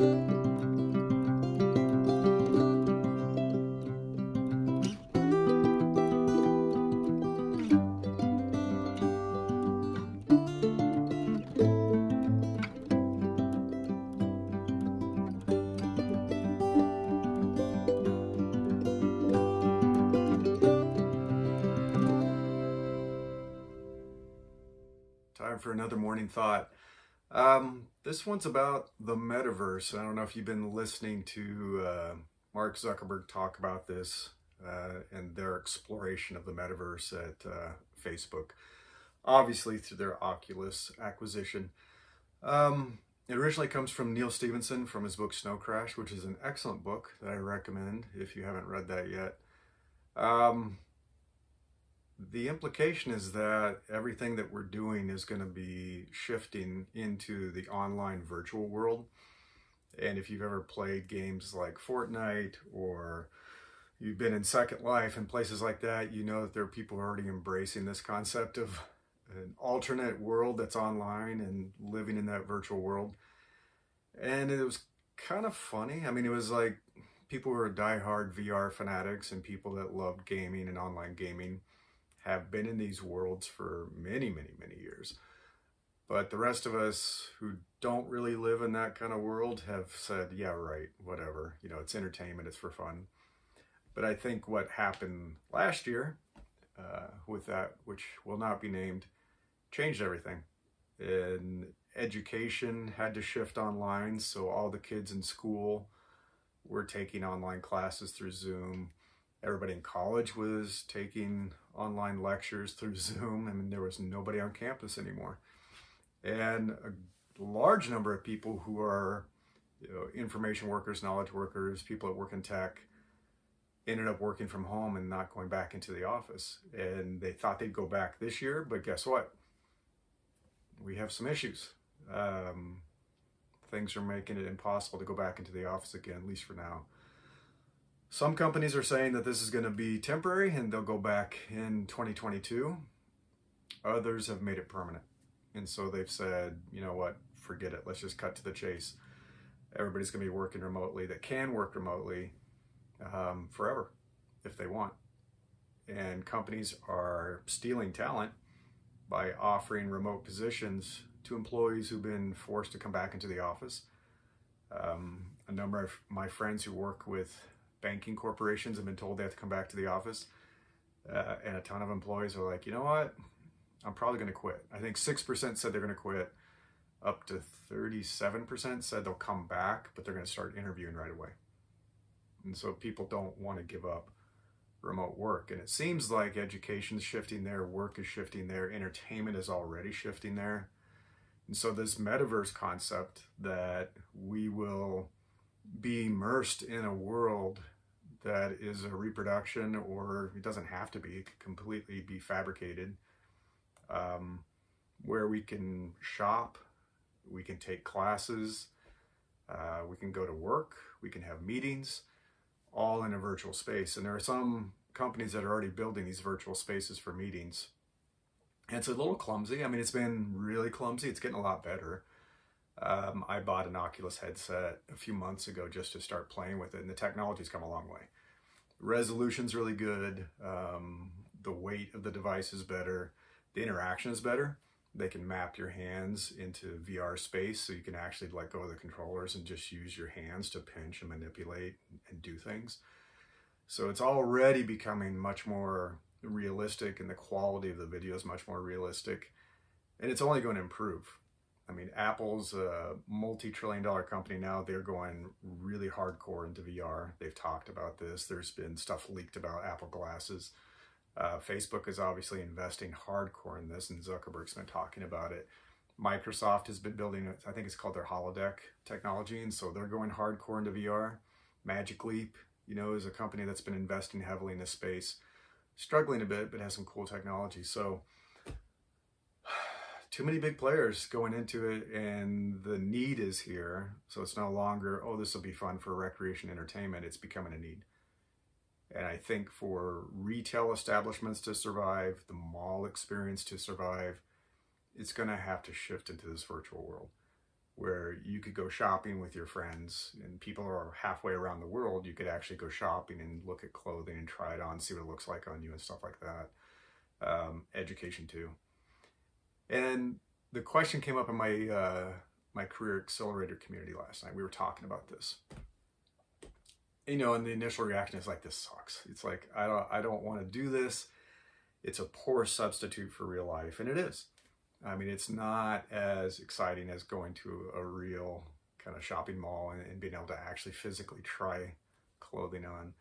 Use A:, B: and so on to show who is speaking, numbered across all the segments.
A: Time for another morning thought. This one's about the metaverse. I don't know if you've been listening to Mark Zuckerberg talk about this and their exploration of the metaverse at Facebook, obviously through their Oculus acquisition. It originally comes from Neil Stephenson from his book Snow Crash, which is an excellent book that I recommend if you haven't read that yet. The implication is that everything that we're doing is going to be shifting into the online virtual world. And if you've ever played games like Fortnite or you've been in Second Life and places like that, you know that there are people already embracing this concept of an alternate world that's online and living in that virtual world. And it was kind of funny. I mean, it was like people who are diehard VR fanatics and people that loved gaming and online gaming have been in these worlds for many, many, many years. But the rest of us who don't really live in that kind of world have said, yeah, right, whatever. You know, it's entertainment, it's for fun. But I think what happened last year with that, which will not be named, changed everything. And education had to shift online, so all the kids in school were taking online classes through Zoom. Everybody in college was taking online lectures through Zoom. I mean, there was nobody on campus anymore. And a large number of people who are, information workers, knowledge workers, people that work in tech, ended up working from home and not going back into the office. And they thought they'd go back this year, but guess what? We have some issues. Things are making it impossible to go back into the office again, at least for now. Some companies are saying that this is going to be temporary and they'll go back in 2022. Others have made it permanent. And so they've said, you know what, forget it. Let's just cut to the chase. Everybody's going to be working remotely that can work remotely forever if they want. And companies are stealing talent by offering remote positions to employees who've been forced to come back into the office. A number of my friends who work with banking corporations have been told they have to come back to the office. And a ton of employees are like, you know what? I'm probably going to quit. I think 6% said they're going to quit. Up to 37% said they'll come back, but they're going to start interviewing right away. And so people don't want to give up remote work. And it seems like education is shifting there, work is shifting there, entertainment is already shifting there. And so this metaverse concept that we will be immersed in a world that is a reproduction, or it doesn't have to be, it could completely be fabricated, where we can shop, we can take classes, we can go to work, we can have meetings, all in a virtual space. And there are some companies that are already building these virtual spaces for meetings. And it's a little clumsy. I mean, it's been really clumsy. It's getting a lot better. I bought an Oculus headset a few months ago just to start playing with it, and the technology's come a long way. Resolution's really good. The weight of the device is better. The interaction is better. They can map your hands into VR space, so you can actually let go of the controllers and just use your hands to pinch and manipulate and do things. So it's already becoming much more realistic, and the quality of the video is much more realistic, and it's only going to improve. I mean, Apple's a multi-trillion-dollar company now. They're going really hardcore into VR. They've talked about this. There's been stuff leaked about Apple glasses. Facebook is obviously investing hardcore in this, and Zuckerberg's been talking about it. Microsoft has been building, I think it's called their holodeck technology, and so they're going hardcore into VR. Magic Leap, is a company that's been investing heavily in this space. Struggling a bit, but has some cool technology. So too many big players going into it, and the need is here. So it's no longer, oh, this will be fun for recreation entertainment. It's becoming a need. And I think for retail establishments to survive, the mall experience to survive, it's going to have to shift into this virtual world where you could go shopping with your friends and people are halfway around the world. You could actually go shopping and look at clothing and try it on, see what it looks like on you and stuff like that. Education too. And the question came up in my career accelerator community last night. We were talking about this. You know, and the initial reaction is like, this sucks. It's like, I don't want to do this. It's a poor substitute for real life. And it is. I mean, it's not as exciting as going to a real kind of shopping mall and being able to actually physically try clothing on.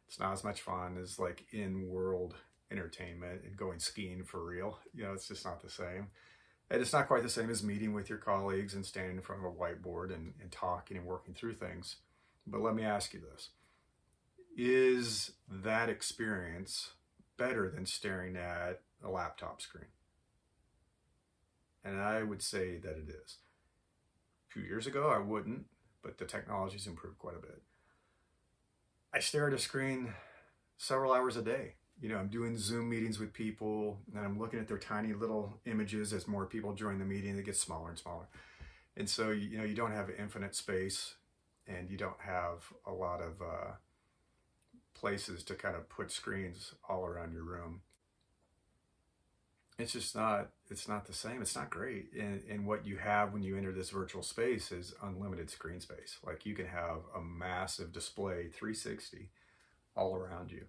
A: It's not as much fun as like in-world entertainment and going skiing for real. You know, it's just not the same. And it's not quite the same as meeting with your colleagues and standing in front of a whiteboard and talking and working through things. But let me ask you this. Is that experience better than staring at a laptop screen? And I would say that it is. A few years ago, I wouldn't, but the technology's improved quite a bit. I stare at a screen several hours a day. You know, I'm doing Zoom meetings with people and I'm looking at their tiny little images as more people join the meeting. They get smaller and smaller. And so, you know, you don't have infinite space and you don't have a lot of places to kind of put screens all around your room. It's just not, it's not the same. It's not great. And what you have when you enter this virtual space is unlimited screen space. Like you can have a massive display 360 all around you.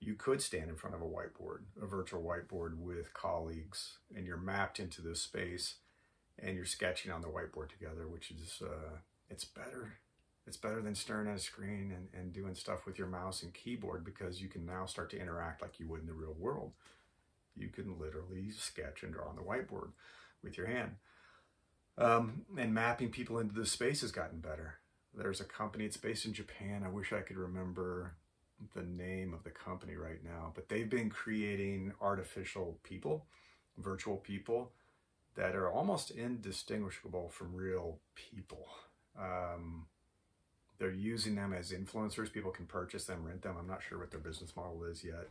A: You could stand in front of a whiteboard, a virtual whiteboard with colleagues, and you're mapped into this space and you're sketching on the whiteboard together, which is, it's better. It's better than staring at a screen and doing stuff with your mouse and keyboard, because you can now start to interact like you would in the real world. You can literally sketch and draw on the whiteboard with your hand. And mapping people into this space has gotten better. There's a company, it's based in Japan. I wish I could remember the name of the company right now, but they've been creating artificial people, virtual people that are almost indistinguishable from real people. They're using them as influencers. People can purchase them, rent them. I'm not sure what their business model is yet,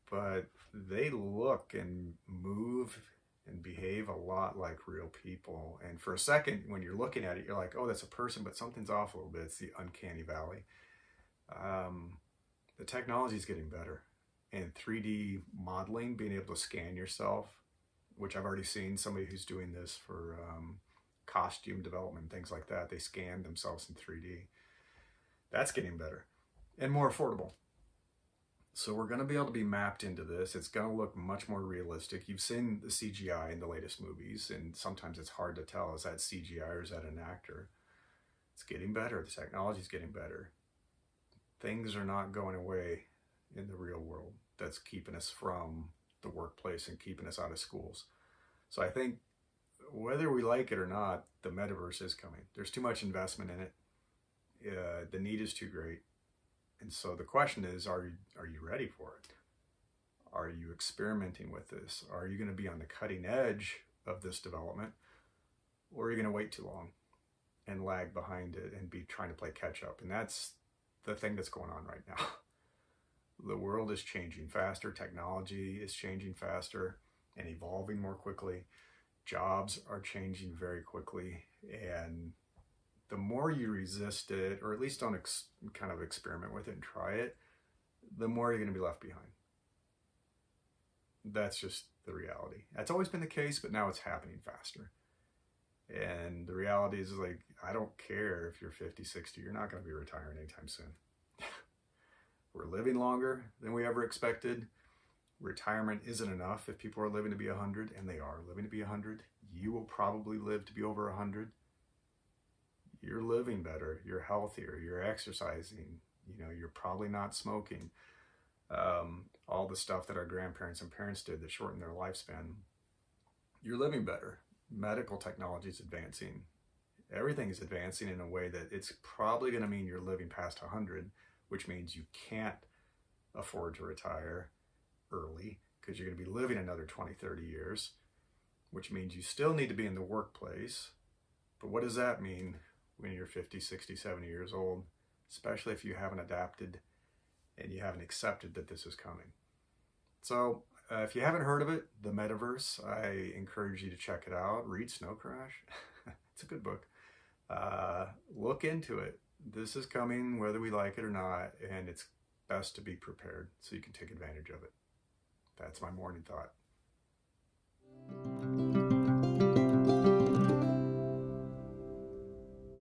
A: but they look and move and behave a lot like real people. And for a second, when you're looking at it, you're like, oh, that's a person, but something's off a little bit. It's the uncanny valley. The technology is getting better, and 3D modeling, being able to scan yourself, which I've already seen somebody who's doing this for costume development, things like that. They scan themselves in 3D. That's getting better and more affordable. So we're going to be able to be mapped into this. It's going to look much more realistic. You've seen the CGI in the latest movies, and sometimes it's hard to tell, is that CGI or is that an actor? It's getting better. The technology is getting better. Things are not going away in the real world. That's keeping us from the workplace and keeping us out of schools. So I think whether we like it or not, the metaverse is coming. There's too much investment in it. The need is too great. And so the question is, are you ready for it? Are you experimenting with this? Are you going to be on the cutting edge of this development? Or are you going to wait too long and lag behind it and be trying to play catch up? And that's the thing that's going on right now. The world is changing faster. Technology is changing faster and evolving more quickly. Jobs are changing very quickly. And the more you resist it, or at least don't kind of experiment with it and try it, the more you're going to be left behind. That's just the reality. That's always been the case, but now it's happening faster. And the reality is, like, I don't care if you're 50, 60, you're not going to be retiring anytime soon. We're living longer than we ever expected. Retirement isn't enough if people are living to be 100, and they are living to be 100. You will probably live to be over 100. You're living better, you're healthier, you're exercising, you know, you're probably not smoking. All the stuff that our grandparents and parents did that shortened their lifespan. You're living better. Medical technology is advancing. Everything is advancing in a way that it's probably going to mean you're living past 100, which means you can't afford to retire early because you're going to be living another 20, 30 years, which means you still need to be in the workplace. But what does that mean when you're 50, 60, 70 years old, especially if you haven't adapted and you haven't accepted that this is coming? So if you haven't heard of it, the metaverse, I encourage you to check it out. Read Snow Crash. It's a good book. Look into it. This is coming whether we like it or not, and it's best to be prepared so you can take advantage of it. That's my morning thought.